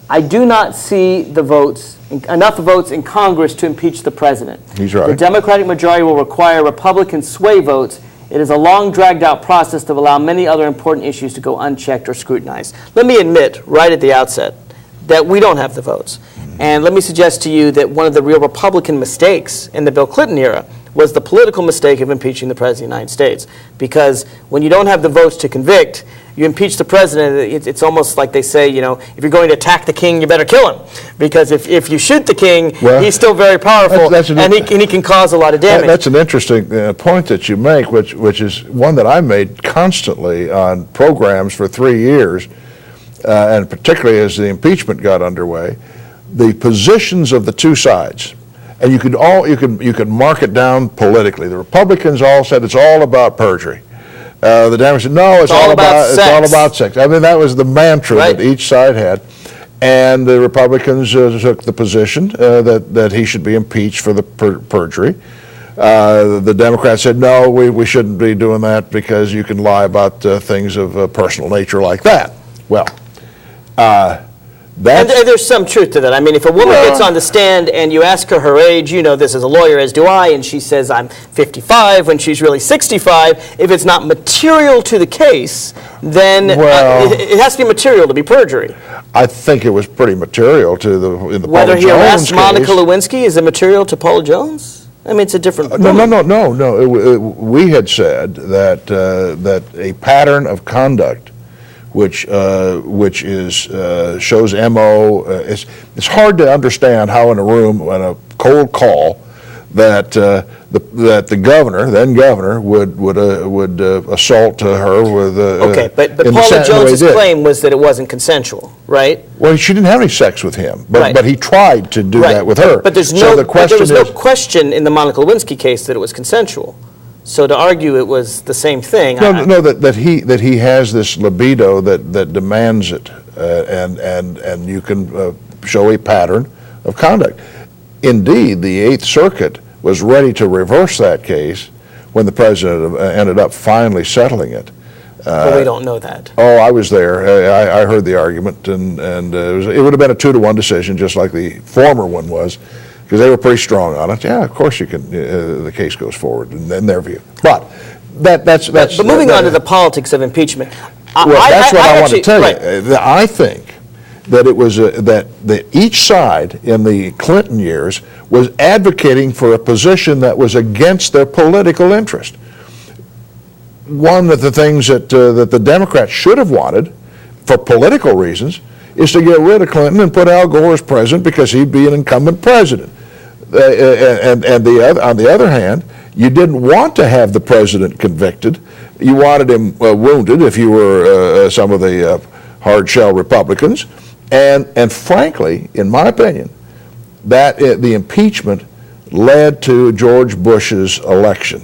I do not see enough votes in Congress to impeach the president. He's right. The Democratic majority will require Republican sway votes. It is a long, dragged-out process that will allow many other important issues to go unchecked or scrutinized. Let me admit right at the outset that we don't have the votes. And let me suggest to you that one of the real Republican mistakes in the Bill Clinton era was the political mistake of impeaching the President of the United States. Because when you don't have the votes to convict, you impeach the president, it's almost like they say, if you're going to attack the king, you better kill him. Because if you shoot the king, he's still very powerful, and he can cause a lot of damage. That's an interesting point that you make, which is one that I made constantly on programs for 3 years, and particularly as the impeachment got underway. The positions of the two sides, and you could mark it down politically. The Republicans all said it's all about perjury. The Democrats said, no, it's all about sex. I mean, that was the mantra that each side had. And the Republicans took the position that he should be impeached for the perjury. The Democrats said, no, we shouldn't be doing that because you can lie about things of a personal nature like that. Well, and there's some truth to that. I mean, if a woman gets on the stand and you ask her age, this as a lawyer, as do I, and she says, I'm 55 when she's really 65, if it's not material to the case, then it has to be material to be perjury. I think it was pretty material to in the Whether Paula he Jones arrests case. Monica Lewinsky, is it material to Paula Jones? I mean, it's a different. No. We had said that a pattern of conduct, which is shows MO. It's hard to understand how in a room on a cold call that the governor, then governor, would assault her with. Okay, but Paula Jones' claim was that it wasn't consensual, right? Well, she didn't have any sex with him, but Right. but he tried to do that with her. But there's so no. the question there was no is, question in the Monica Lewinsky case that it was consensual. So to argue it was the same thing. that he has this libido that demands it, and you can show a pattern of conduct. Indeed, the Eighth Circuit was ready to reverse that case when the president ended up finally settling it. But we don't know that. Oh, I was there. I heard the argument, and it would have been a 2-1 decision, just like the former one was, because they were pretty strong on it. Yeah, of course you can. The case goes forward in their view. But that's. But moving on to the politics of impeachment. That's what I want to tell right. you. I think that it was that each side in the Clinton years was advocating for a position that was against their political interest. One of the things that the Democrats should have wanted, for political reasons, is to get rid of Clinton and put Al Gore as president because he'd be an incumbent president. And on the other hand, you didn't want to have the president convicted. You wanted him wounded if you were some of the hard shell Republicans. And frankly, in my opinion, that the impeachment led to George Bush's election.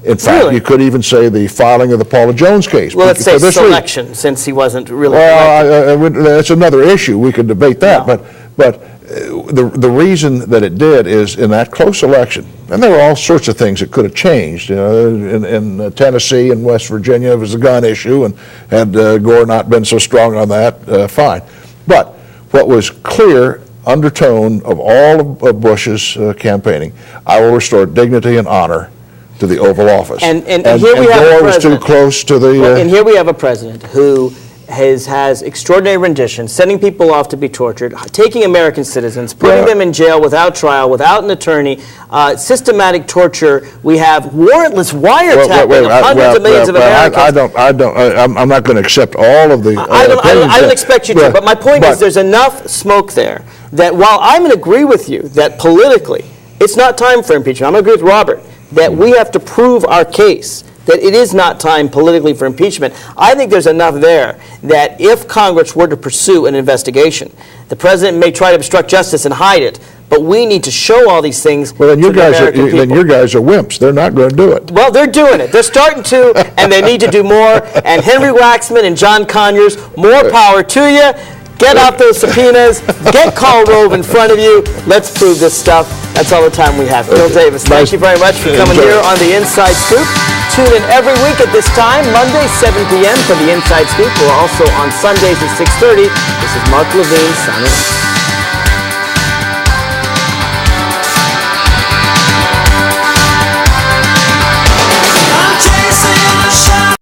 In fact, Really? you could even say the filing of the Paula Jones case. Well, let's say For this selection, since he wasn't really well, that's another issue. We could debate that. But the reason that it did is in that close election, and there were all sorts of things that could have changed. You know, in Tennessee and West Virginia, it was a gun issue, and had Gore not been so strong on that, fine. But what was clear undertone of all of Bush's campaigning, I will restore dignity and honor to the Oval Office. And here we have a Gore was president. too close to the. And here we have a president who has extraordinary rendition, sending people off to be tortured, taking American citizens, putting them in jail without trial, without an attorney, systematic torture. We have warrantless wiretapping of hundreds of millions of Americans. I'm not going to accept all of the. I don't expect you to, but my point is there's enough smoke there that while I'm going to agree with you that politically it's not time for impeachment, I'm going to agree with Robert that we have to prove our case that it is not time politically for impeachment. I think there's enough there that if Congress were to pursue an investigation, the president may try to obstruct justice and hide it, but we need to show all these things to the American people. Then your guys are wimps. They're not going to do it. Well, they're doing it. They're starting to, and they need to do more. And Henry Waxman and John Conyers, more power to you. Get out those subpoenas. Get Karl Rove in front of you. Let's prove this stuff. That's all the time we have. Gil Davis, thank you very much for coming here on The Inside Scoop. Tune in every week at this time, Monday, 7 p.m. for The Inside Scoop. We're also on Sundays at 6:30. This is Mark Levine signing off.